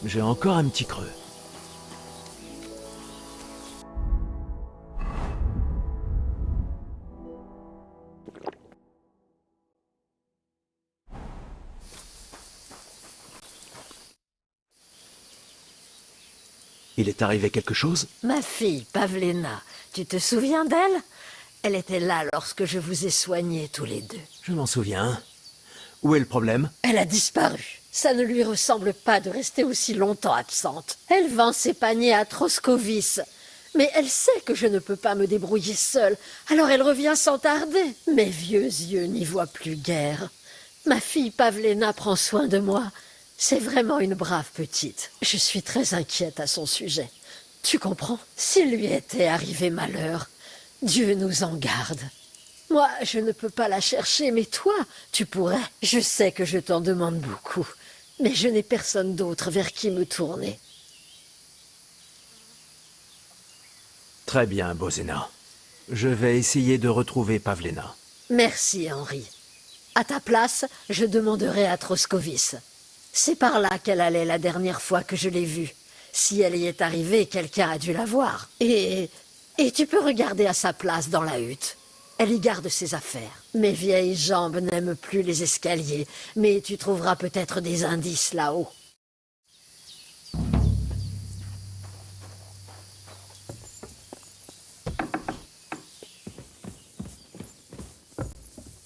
J'ai encore un petit creux. Il est arrivé quelque chose? Ma fille, Pavlena, tu te souviens d'elle? Elle était là lorsque je vous ai soignés tous les deux. Je m'en souviens. Où est le problème? Elle a disparu. Ça ne lui ressemble pas de rester aussi longtemps absente. Elle vend ses paniers à Troscovis. Mais elle sait que je ne peux pas me débrouiller seule, alors elle revient sans tarder. Mes vieux yeux n'y voient plus guère. Ma fille Pavlena prend soin de moi. C'est vraiment une brave petite. Je suis très inquiète à son sujet. Tu comprends? S'il lui était arrivé malheur, Dieu nous en garde. Moi, je ne peux pas la chercher, mais toi, tu pourrais. Je sais que je t'en demande beaucoup, mais je n'ai personne d'autre vers qui me tourner. Très bien, Bozena. Je vais essayer de retrouver Pavlena. Merci, Henri. À ta place, je demanderai à Troscovis. C'est par là qu'elle allait la dernière fois que je l'ai vue. Si elle y est arrivée, quelqu'un a dû la voir. Et tu peux regarder à sa place dans la hutte. Elle y garde ses affaires. Mes vieilles jambes n'aiment plus les escaliers, mais tu trouveras peut-être des indices là-haut.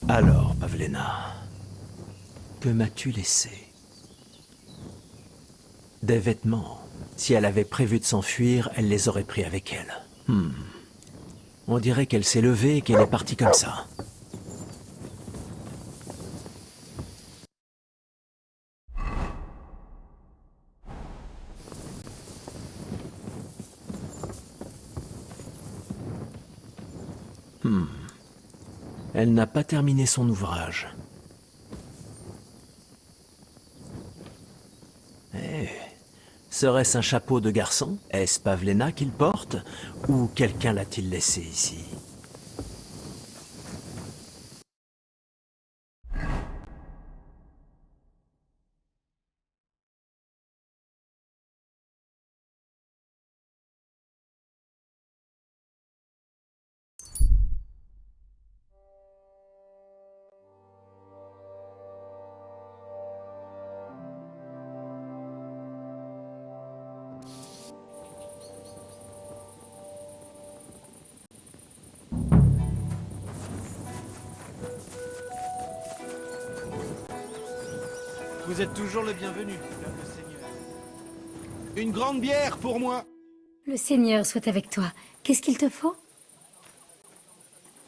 Alors, Pavlena, que m'as-tu laissé? Des vêtements. Si elle avait prévu de s'enfuir, elle les aurait pris avec elle. On dirait qu'elle s'est levée et qu'elle est partie comme ça. Elle n'a pas terminé son ouvrage. Eh, serait-ce un chapeau de garçon? Est-ce Pavlena qu'il porte? Ou quelqu'un l'a-t-il laissé ici? Vous êtes toujours le bienvenu, noble seigneur. Une grande bière pour moi. Le Seigneur soit avec toi. Qu'est-ce qu'il te faut?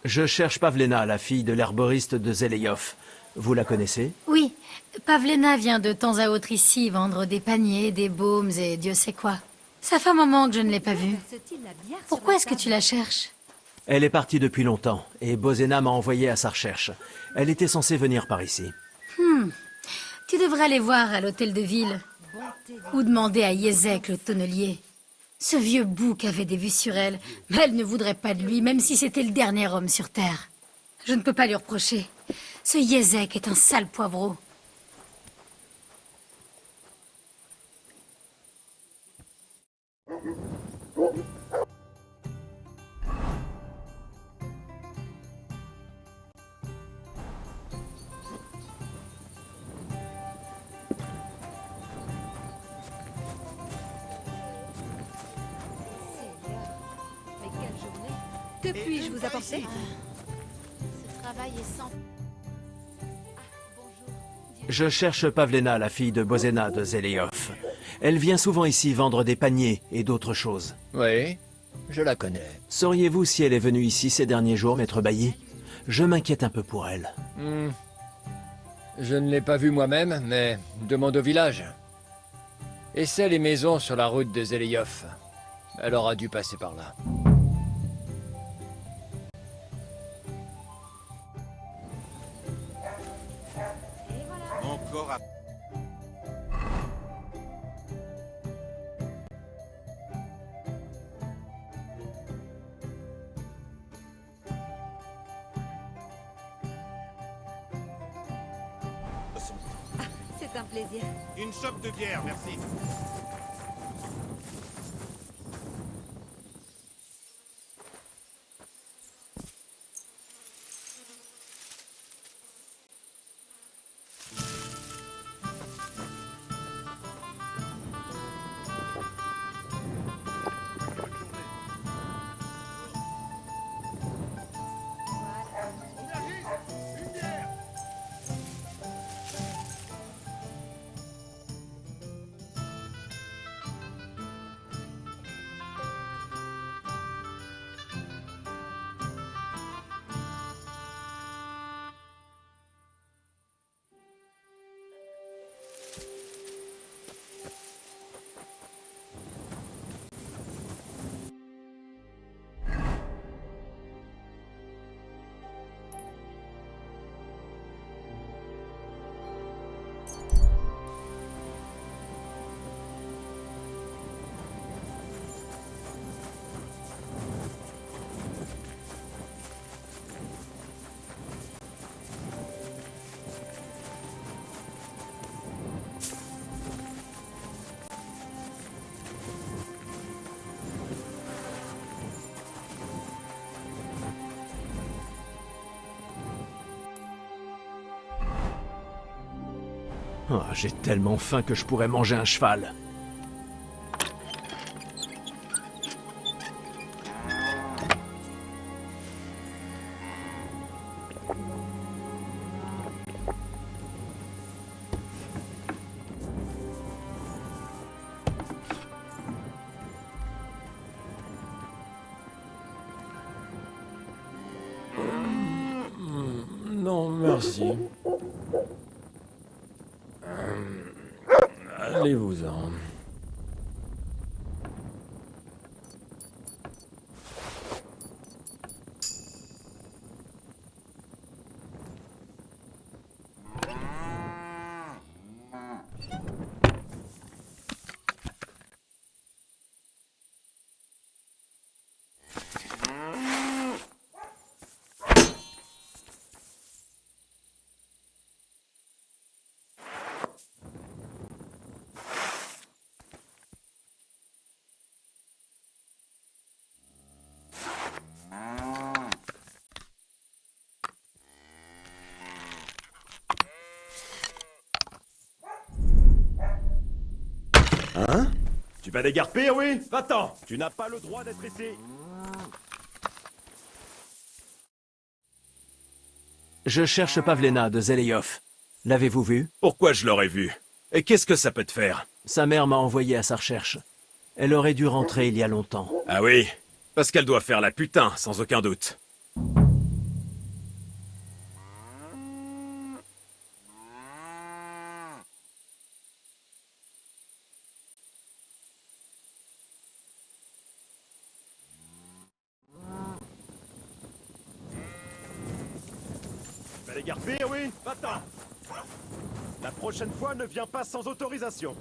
Je cherche Pavlena, la fille de l'herboriste de Zeleyov. Vous la connaissez? Oui, Pavlena vient de temps à autre ici vendre des paniers, des baumes et Dieu sait quoi. Ça fait un moment que je ne l'ai pas vue. Pourquoi est-ce que tu la cherches? Elle est partie depuis longtemps, et Bozena m'a envoyé à sa recherche. Elle était censée venir par ici. Tu devrais aller voir à l'hôtel de ville. Ou demander à Yezek, le tonnelier. Ce vieux bouc avait des vues sur elle, mais elle ne voudrait pas de lui, même si c'était le dernier homme sur Terre. Je ne peux pas lui reprocher. Ce Yezek est un sale poivreau. Mais quelle journée! Que puis-je vous apporter? Ce travail est sans... Je cherche Pavlena, la fille de Bozena de Zeleyov. Elle vient souvent ici vendre des paniers et d'autres choses. Oui, je la connais. Sauriez-vous si elle est venue ici ces derniers jours, maître Bailly? Je m'inquiète un peu pour elle. Je ne l'ai pas vue moi-même, mais demande au village. Essaie les maisons sur la route de Zeleyov. Elle aura dû passer par là. Encore à... C'est un plaisir. Une chope de bière, merci. Oh, j'ai tellement faim que je pourrais manger un cheval. Non, merci. Allez-vous-en. Hein? Tu vas dégarpir, oui? Va-t'en! Tu n'as pas le droit d'être ici! Je cherche Pavlena de Zeleïov. L'avez-vous vue? Pourquoi je l'aurais vu? Et qu'est-ce que ça peut te faire? Sa mère m'a envoyé à sa recherche. Elle aurait dû rentrer il y a longtemps. Ah oui? Parce qu'elle doit faire la putain, sans aucun doute. Tu vas dégarpir, oui? Va-t'en! La prochaine fois, ne viens pas sans autorisation.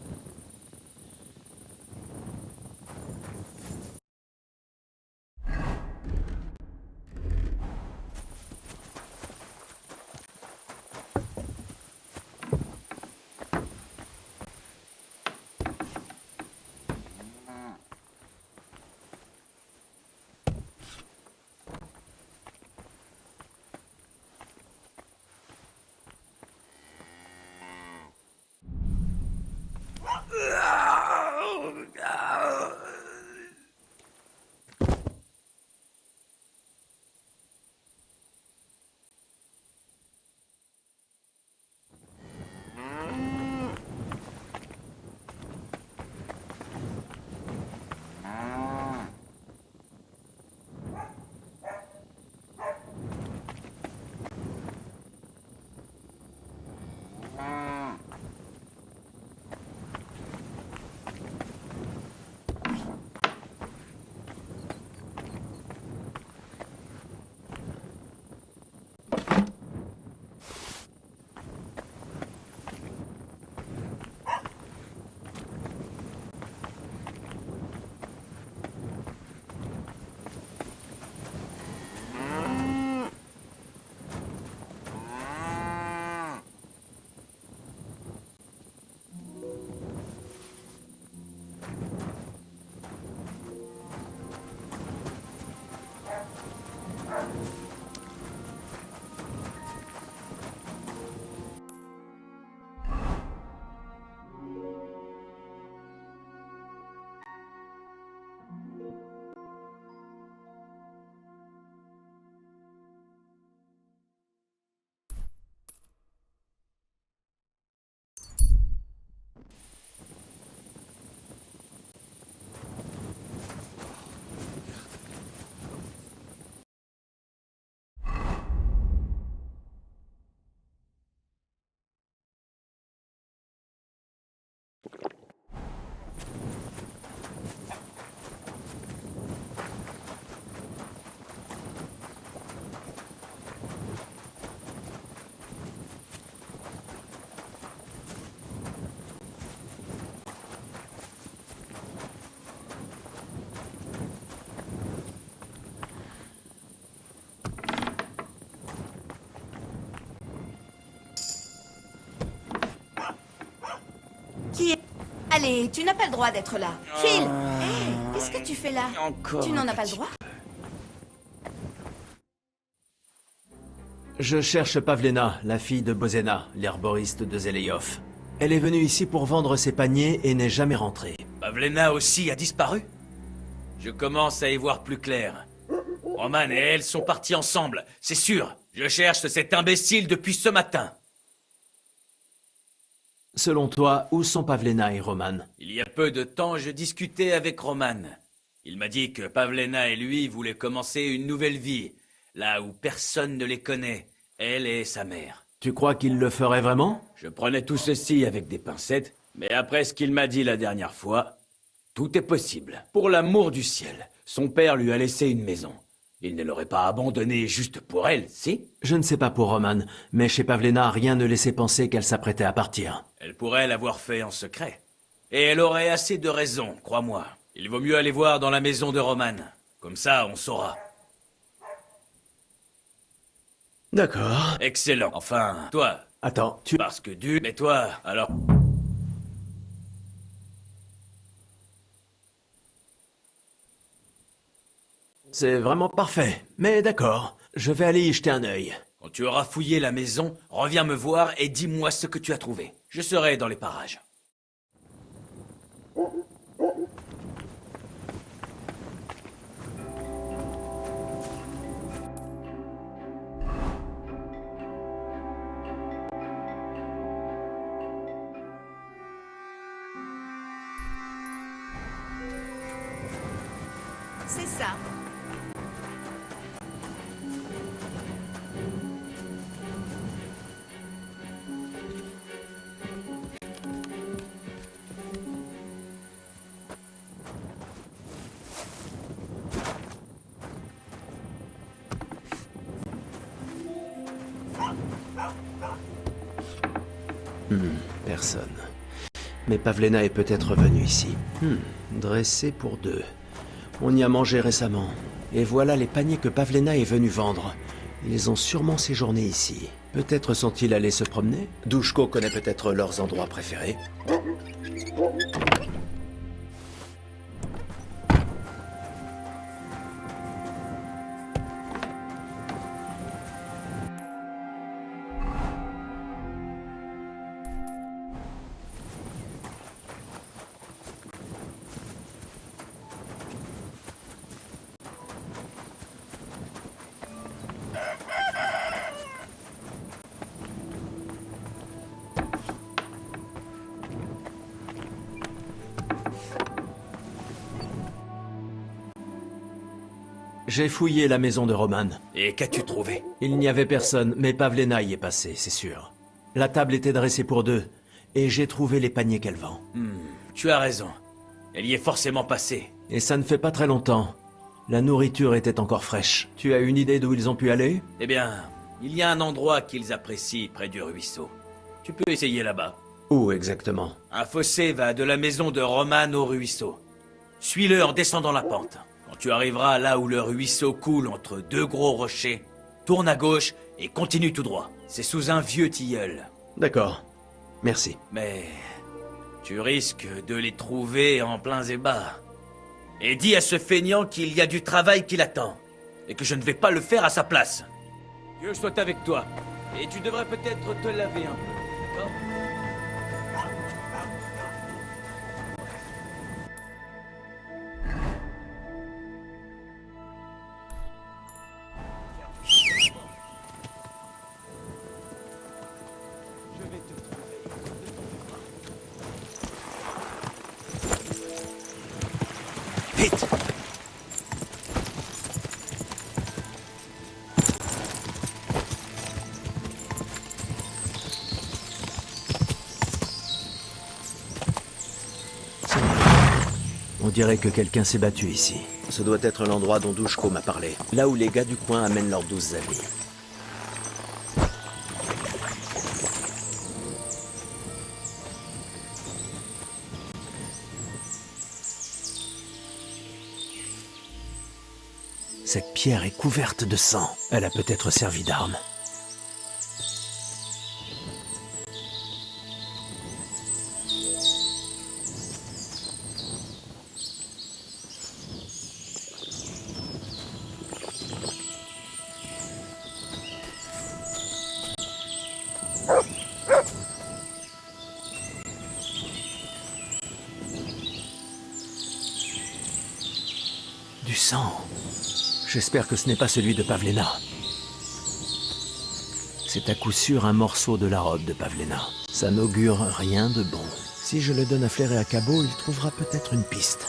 Qui est... Allez, tu n'as pas le droit d'être là. Phil! Hé, qu'est-ce que tu fais là? Encore Tu un n'en as pas le petit droit? Je cherche Pavlena, la fille de Bozena, l'herboriste de Zeleïov. Elle est venue ici pour vendre ses paniers et n'est jamais rentrée. Pavlena aussi a disparu? Je commence à y voir plus clair. Roman et elle sont partis ensemble, c'est sûr. Je cherche cet imbécile depuis ce matin. Selon toi, où sont Pavlena et Roman? Il y a peu de temps, je discutais avec Roman. Il m'a dit que Pavlena et lui voulaient commencer une nouvelle vie, là où personne ne les connaît, elle et sa mère. Tu crois qu'il le ferait vraiment? Je prenais tout ceci avec des pincettes, mais après ce qu'il m'a dit la dernière fois, tout est possible. Pour l'amour du ciel, son père lui a laissé une maison. Il ne l'aurait pas abandonnée juste pour elle, si? Je ne sais pas pour Roman, mais chez Pavlena, rien ne laissait penser qu'elle s'apprêtait à partir. Elle pourrait l'avoir fait en secret. Et elle aurait assez de raisons, crois-moi. Il vaut mieux aller voir dans la maison de Roman. Comme ça, on saura. D'accord. Excellent. Enfin, toi, Attends, tu... parce que du... Mais toi, alors... C'est vraiment parfait. Mais d'accord, je vais aller y jeter un œil. Quand tu auras fouillé la maison, reviens me voir et dis-moi ce que tu as trouvé. Je serai dans les parages. C'est ça. Personne. Mais Pavlena est peut-être venue ici. Dressée pour deux. On y a mangé récemment. Et voilà les paniers que Pavlena est venue vendre. Ils ont sûrement séjourné ici. Peut-être sont-ils allés se promener? Douchko connaît peut-être leurs endroits préférés. J'ai fouillé la maison de Roman. Et qu'as-tu trouvé? Il n'y avait personne, mais Pavlena y est passée, c'est sûr. La table était dressée pour deux, et j'ai trouvé les paniers qu'elle vend. Tu as raison. Elle y est forcément passée. Et ça ne fait pas très longtemps. La nourriture était encore fraîche. Tu as une idée d'où ils ont pu aller? Eh bien, il y a un endroit qu'ils apprécient près du ruisseau. Tu peux essayer là-bas. Où exactement? Un fossé va de la maison de Roman au ruisseau. Suis-le en descendant la pente. Quand tu arriveras là où le ruisseau coule entre deux gros rochers, tourne à gauche et continue tout droit. C'est sous un vieux tilleul. D'accord. Merci. Mais tu risques de les trouver en pleins ébats. Et dis à ce feignant qu'il y a du travail qui l'attend. Et que je ne vais pas le faire à sa place. Dieu soit avec toi. Et tu devrais peut-être te laver un peu. D'accord ? Vite! On dirait que quelqu'un s'est battu ici. Ce doit être l'endroit dont Douchko m'a parlé. Là où les gars du coin amènent leurs 12 amis. Cette pierre est couverte de sang. Elle a peut-être servi d'arme. sang. J'espère que ce n'est pas celui de Pavlena. C'est à coup sûr un morceau de la robe de Pavlena. Ça n'augure rien de bon. Si je le donne à Flair et à Cabot, il trouvera peut-être une piste.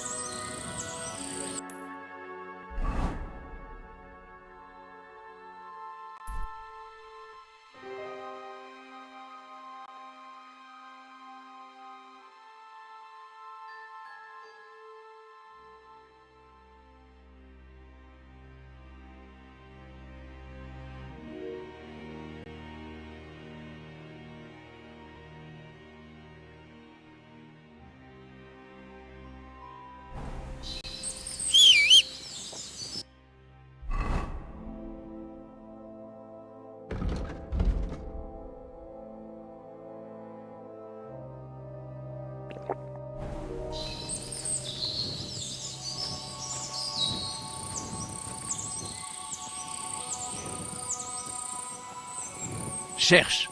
Cherche.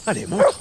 Allez, montre.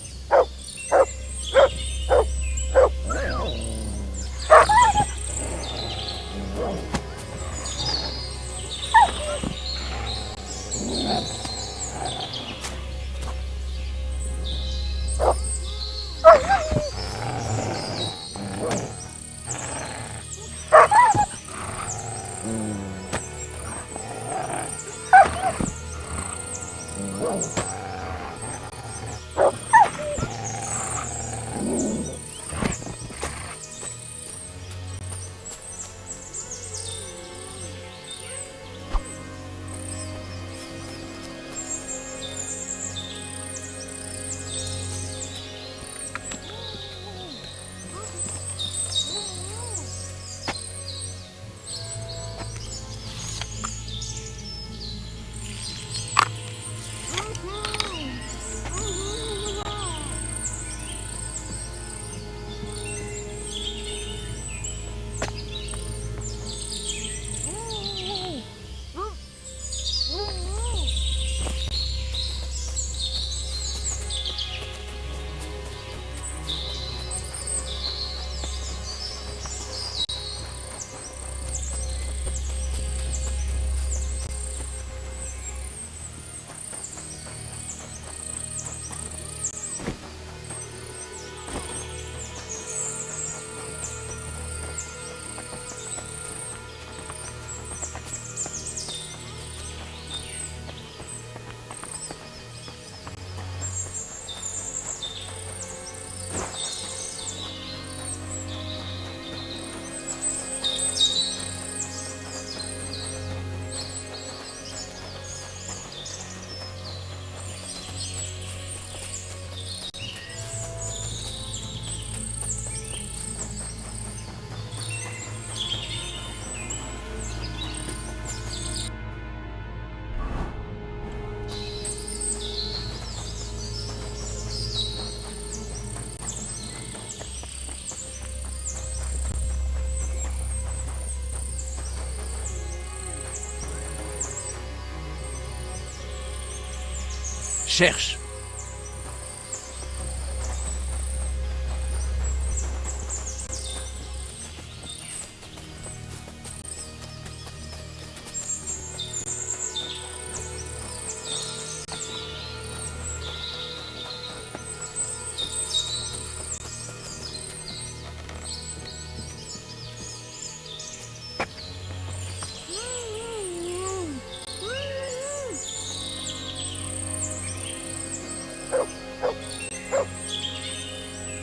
cherche.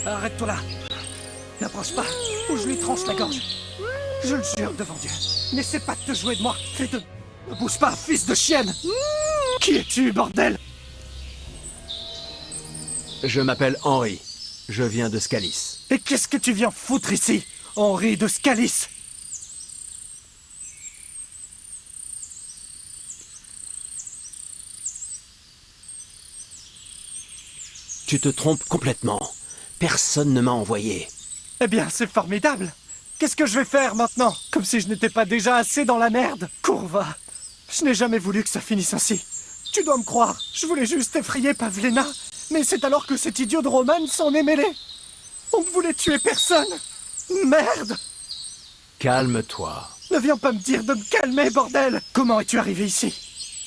Arrête-toi là. N'approche pas, ou je lui tranche la gorge. Je le jure devant Dieu. N'essaie pas de te jouer de moi. Ne bouge pas, fils de chienne. Qui es-tu, bordel? Je m'appelle Henri. Je viens de Scalis. Et qu'est-ce que tu viens foutre ici, Henri de Scalis? Tu te trompes complètement. Personne ne m'a envoyé. Eh bien, c'est formidable. Qu'est-ce que je vais faire maintenant? Comme si je n'étais pas déjà assez dans la merde. Courva, je n'ai jamais voulu que ça finisse ainsi. Tu dois me croire, je voulais juste effrayer Pavlena. Mais c'est alors que cet idiot de Roman s'en est mêlé. On ne voulait tuer personne. Merde! Calme-toi. Ne viens pas me dire de me calmer, bordel! Comment es-tu arrivé ici?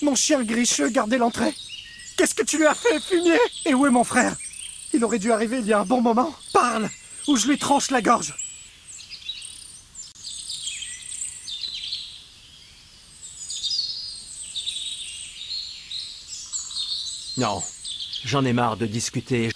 Mon chien gricheux gardait l'entrée. Qu'est-ce que tu lui as fait, fumier? Et où est mon frère? Il aurait dû arriver il y a un bon moment. Parle, ou je lui tranche la gorge. Non, j'en ai marre de discuter.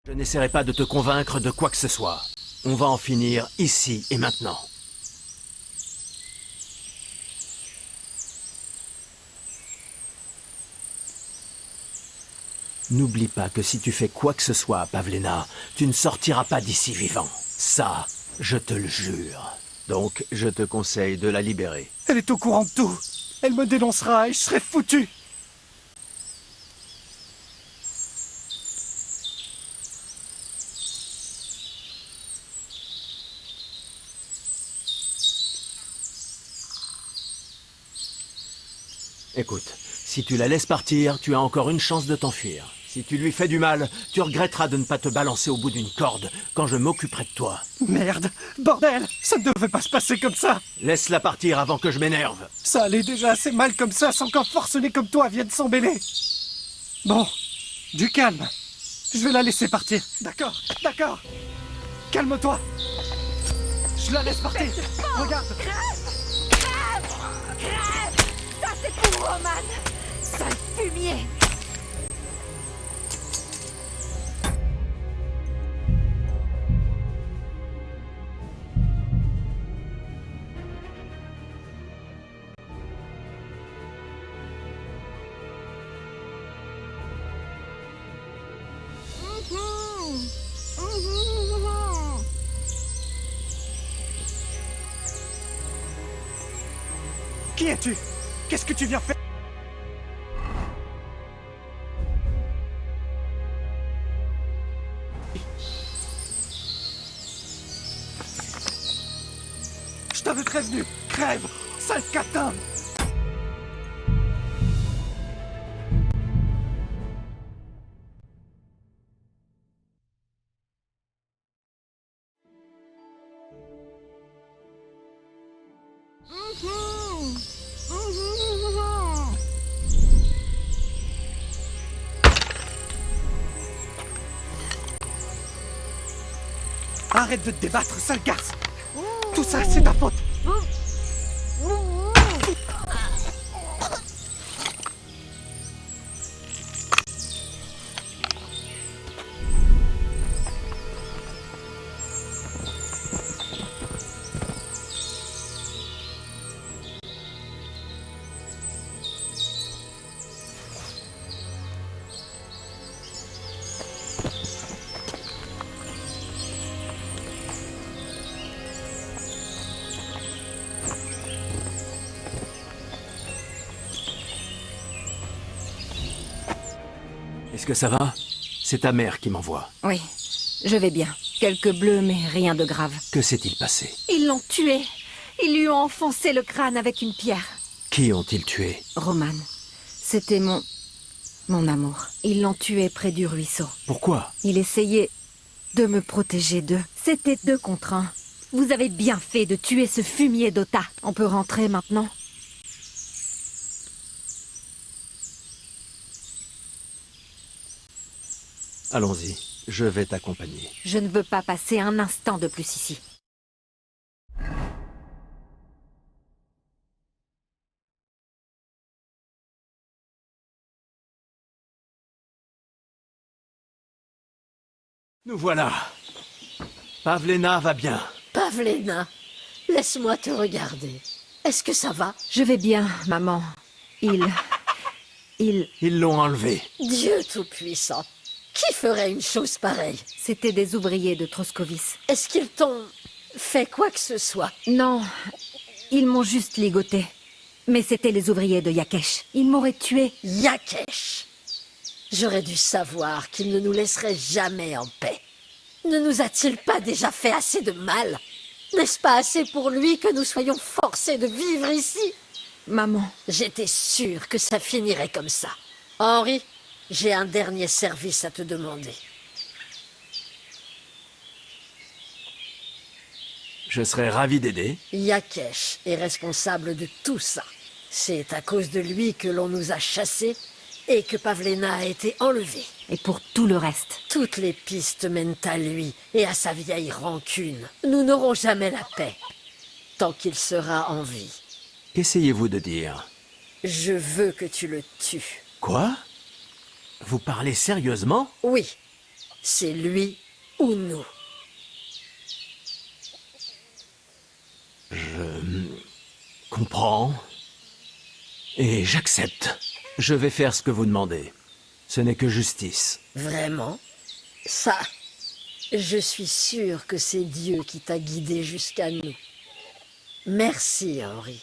Je n'essaierai pas de te convaincre de quoi que ce soit. On va en finir ici et maintenant. N'oublie pas que si tu fais quoi que ce soit à Pavlena, tu ne sortiras pas d'ici vivant. Ça, je te le jure. Donc, je te conseille de la libérer. Elle est au courant de tout. Elle me dénoncera et je serai foutu. Écoute, si tu la laisses partir, tu as encore une chance de t'enfuir. Si tu lui fais du mal, tu regretteras de ne pas te balancer au bout d'une corde quand je m'occuperai de toi. Merde, bordel, ça ne devait pas se passer comme ça. Laisse-la partir avant que je m'énerve. Ça allait déjà assez mal comme ça sans qu'un forcené comme toi vienne s'embêler. Bon, du calme. Je vais la laisser partir. D'accord, d'accord. Calme-toi. Je la laisse partir. Regarde. Crève! Ça, c'est pour Roman! Sale fumier! Qui es-tu? Qu'est-ce que tu viens faire? Je t'avais prévenu. Crève, sale catin. Arrête de te débattre, sale garce. Tout ça, c'est ta faute. Est-ce que ça va? C'est ta mère qui m'envoie. Oui, je vais bien. Quelques bleus, mais rien de grave. Que s'est-il passé? Ils l'ont tué. Ils lui ont enfoncé le crâne avec une pierre. Qui ont-ils tué? Roman, c'était mon amour. Ils l'ont tué près du ruisseau. Pourquoi? Il essayait de me protéger d'eux. C'était 2 contre 1. Vous avez bien fait de tuer ce fumier d'Ota. On peut rentrer maintenant? Allons-y, je vais t'accompagner. Je ne veux pas passer un instant de plus ici. Nous voilà. Pavlena va bien. Pavlena, laisse-moi te regarder. Est-ce que ça va? Je vais bien, maman. Ils Ils l'ont enlevé. Dieu Tout-Puissant, qui ferait une chose pareille? C'étaient des ouvriers de Troskovis. Est-ce qu'ils t'ont fait quoi que ce soit? Non, ils m'ont juste ligoté. Mais c'étaient les ouvriers de Yakesh. Ils m'auraient tué. Yakesh! J'aurais dû savoir qu'il ne nous laisserait jamais en paix. Ne nous a-t-il pas déjà fait assez de mal? N'est-ce pas assez pour lui que nous soyons forcés de vivre ici? Maman, J'étais sûre que ça finirait comme ça. Henri, j'ai un dernier service à te demander. Je serais ravi d'aider. Yakesh est responsable de tout ça. C'est à cause de lui que l'on nous a chassés et que Pavlena a été enlevée. et pour tout le reste. Toutes les pistes mènent à lui et à sa vieille rancune. Nous n'aurons jamais la paix tant qu'il sera en vie. Qu'essayez-vous de dire? Je veux que tu le tues. Quoi? Vous parlez sérieusement? Oui, c'est lui ou nous. Comprends. Et j'accepte. Je vais faire ce que vous demandez. Ce n'est que justice. Vraiment? Ça, je suis sûre que c'est Dieu qui t'a guidé jusqu'à nous. Merci, Henri.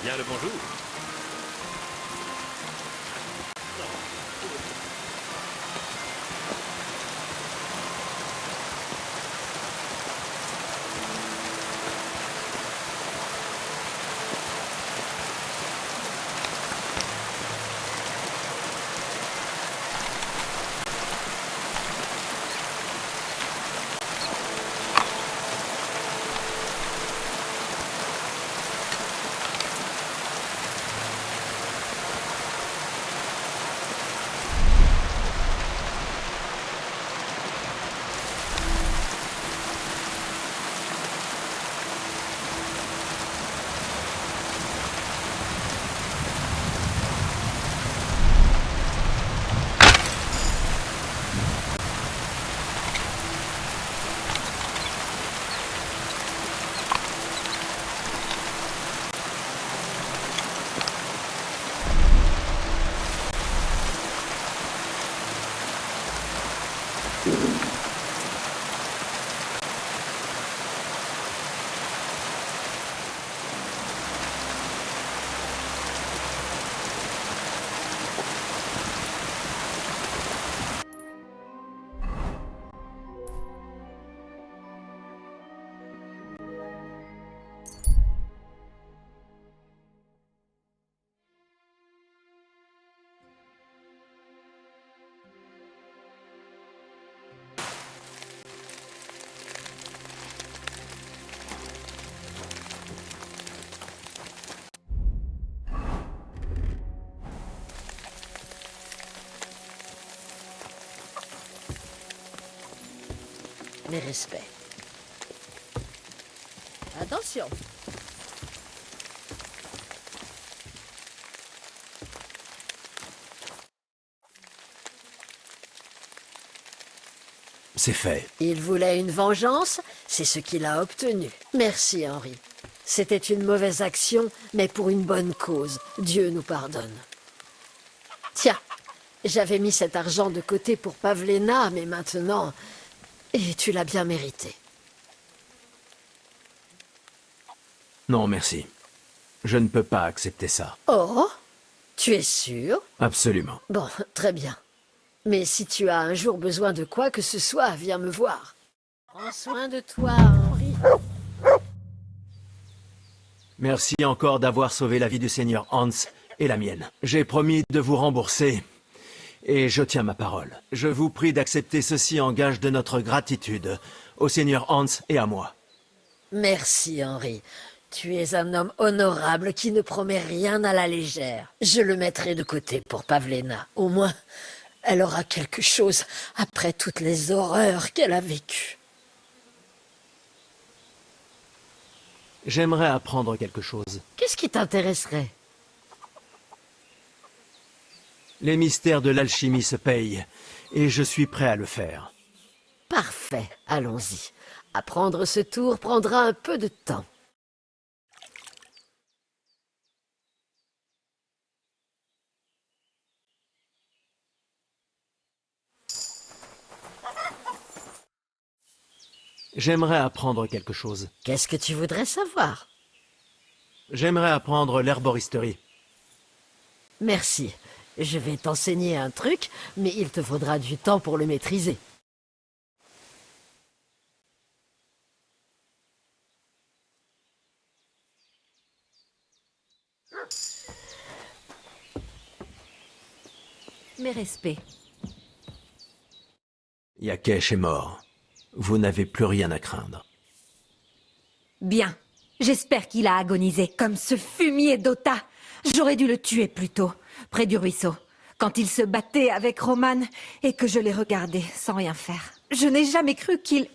Bien le bonjour. Mes respects. Attention. C'est fait. Il voulait une vengeance, c'est ce qu'il a obtenu. Merci, Henri. C'était une mauvaise action, mais pour une bonne cause. Dieu nous pardonne. Tiens, j'avais mis cet argent de côté pour Pavlena, mais maintenant... Et tu l'as bien mérité. Non, merci. Je ne peux pas accepter ça. Oh, tu es sûr? Absolument. Bon, très bien. Mais si tu as un jour besoin de quoi que ce soit, viens me voir. Prends soin de toi, Henri. Merci encore d'avoir sauvé la vie du seigneur Hans et la mienne. J'ai promis de vous rembourser, et je tiens ma parole. Je vous prie d'accepter ceci en gage de notre gratitude au seigneur Hans et à moi. Merci, Henri. Tu es un homme honorable qui ne promet rien à la légère. Je le mettrai de côté pour Pavlena. Au moins, elle aura quelque chose après toutes les horreurs qu'elle a vécues. J'aimerais apprendre quelque chose. Qu'est-ce qui t'intéresserait? Les mystères de l'alchimie se payent, et je suis prêt à le faire. Parfait, allons-y. Apprendre ce tour prendra un peu de temps. J'aimerais apprendre quelque chose. Qu'est-ce que tu voudrais savoir? J'aimerais apprendre l'herboristerie. Merci. Je vais t'enseigner un truc, mais il te faudra du temps pour le maîtriser. Mes respects. Yakesh est mort. Vous n'avez plus rien à craindre. Bien. J'espère qu'il a agonisé, comme ce fumier d'Ota. J'aurais dû le tuer plus tôt, près du ruisseau, quand il se battait avec Roman et que je l'ai regardé sans rien faire. Je n'ai jamais cru qu'il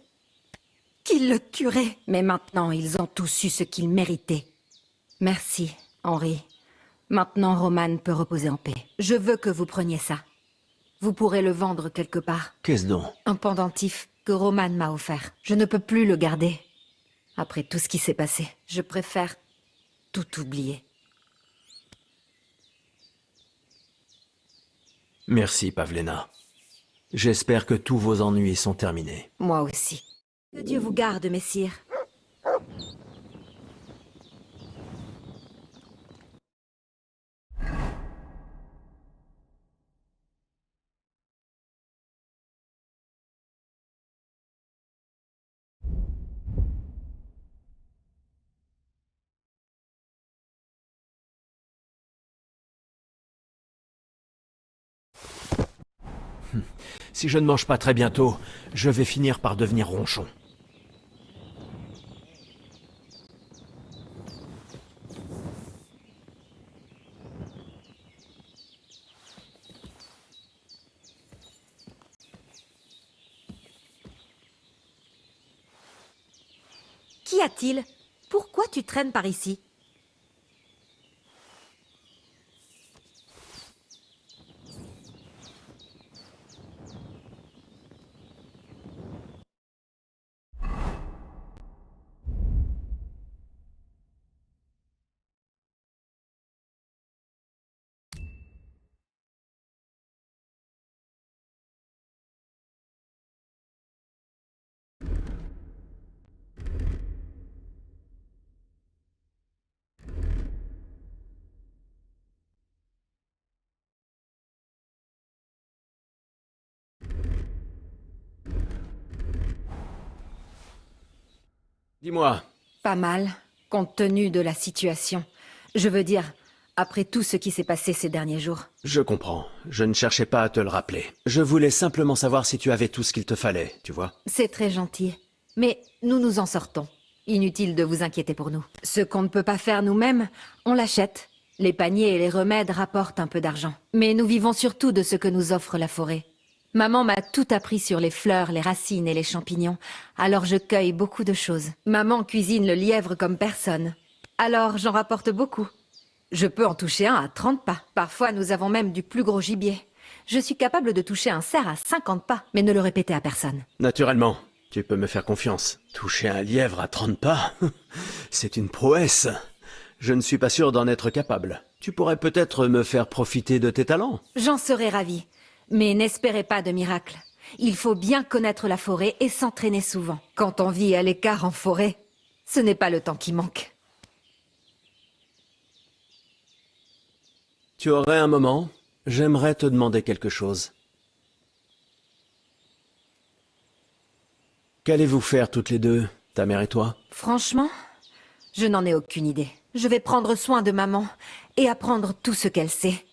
le tuerait. Mais maintenant, ils ont tous eu ce qu'ils méritaient. Merci, Henri. Maintenant, Roman peut reposer en paix. Je veux que vous preniez ça. Vous pourrez le vendre quelque part. Qu'est-ce donc? Un pendentif que Roman m'a offert. Je ne peux plus le garder. Après tout ce qui s'est passé, je préfère tout oublier. Merci, Pavlena. J'espère que tous vos ennuis sont terminés. Moi aussi. Que Dieu vous garde, messire. Si je ne mange pas très bientôt, je vais finir par devenir ronchon. Qu'y a-t-il? Pourquoi tu traînes par ici? Dis-moi. Pas mal, compte tenu de la situation. Je veux dire, après tout ce qui s'est passé ces derniers jours. Je comprends. Je ne cherchais pas à te le rappeler. Je voulais simplement savoir si tu avais tout ce qu'il te fallait, tu vois. C'est très gentil. Mais nous nous en sortons. Inutile de vous inquiéter pour nous. Ce qu'on ne peut pas faire nous-mêmes, on l'achète. Les paniers et les remèdes rapportent un peu d'argent. Mais nous vivons surtout de ce que nous offre la forêt. Maman m'a tout appris sur les fleurs, les racines et les champignons, alors je cueille beaucoup de choses. Maman cuisine le lièvre comme personne, alors j'en rapporte beaucoup. Je peux en toucher un à 30 pas. Parfois, nous avons même du plus gros gibier. Je suis capable de toucher un cerf à 50 pas, mais ne le répétez à personne. Naturellement, tu peux me faire confiance. Toucher un lièvre à 30 pas, c'est une prouesse. Je ne suis pas sûr d'en être capable. Tu pourrais peut-être me faire profiter de tes talents. J'en serais ravie, mais n'espérez pas de miracle. Il faut bien connaître la forêt et s'entraîner souvent. Quand on vit à l'écart en forêt, ce n'est pas le temps qui manque. Tu aurais un moment? J'aimerais te demander quelque chose. Qu'allez-vous faire toutes les deux, ta mère et toi? Franchement, je n'en ai aucune idée. Je vais prendre soin de maman et apprendre tout ce qu'elle sait.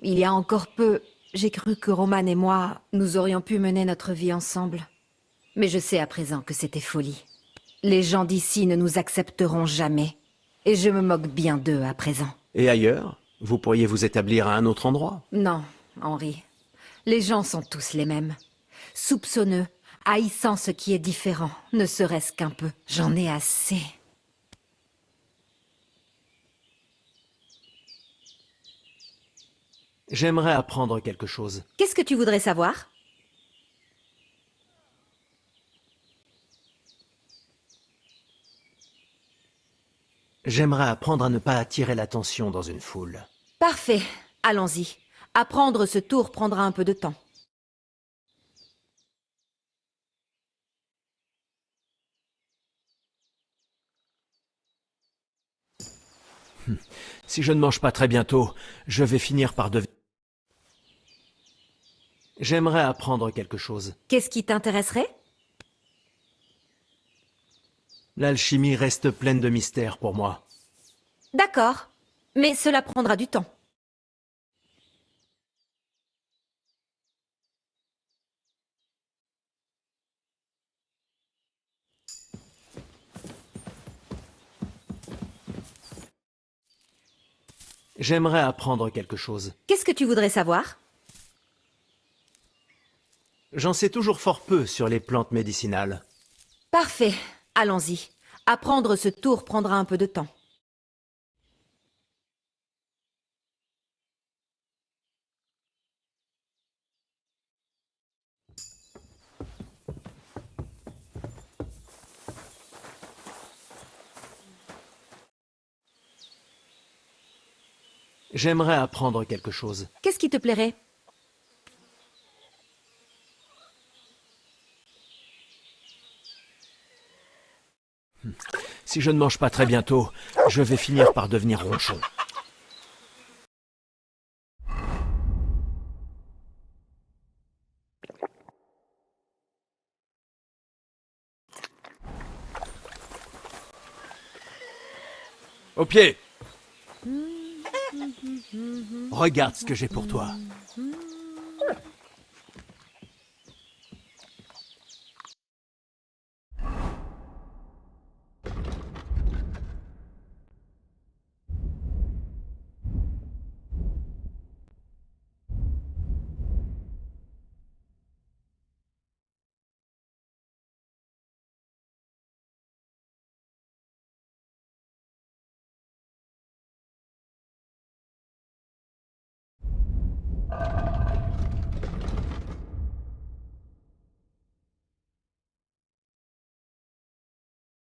Il y a encore peu, j'ai cru que Roman et moi, nous aurions pu mener notre vie ensemble. Mais je sais à présent que c'était folie. Les gens d'ici ne nous accepteront jamais. Et je me moque bien d'eux à présent. Et ailleurs? Vous pourriez vous établir à un autre endroit? Non, Henri. Les gens sont tous les mêmes. Soupçonneux, haïssant ce qui est différent, ne serait-ce qu'un peu. J'en ai assez. J'aimerais apprendre quelque chose. Qu'est-ce que tu voudrais savoir? J'aimerais apprendre à ne pas attirer l'attention dans une foule. Parfait, allons-y. Apprendre ce tour prendra un peu de temps. Si je ne mange pas très bientôt, je vais finir par devenir... J'aimerais apprendre quelque chose. Qu'est-ce qui t'intéresserait? L'alchimie reste pleine de mystères pour moi. D'accord, mais cela prendra du temps. J'aimerais apprendre quelque chose. Qu'est-ce que tu voudrais savoir? J'en sais toujours fort peu sur les plantes médicinales. Parfait, allons-y. Apprendre ce tour prendra un peu de temps. J'aimerais apprendre quelque chose. Qu'est-ce qui te plairait? Si je ne mange pas très bientôt, je vais finir par devenir ronchon. Au pied! Regarde ce que j'ai pour toi.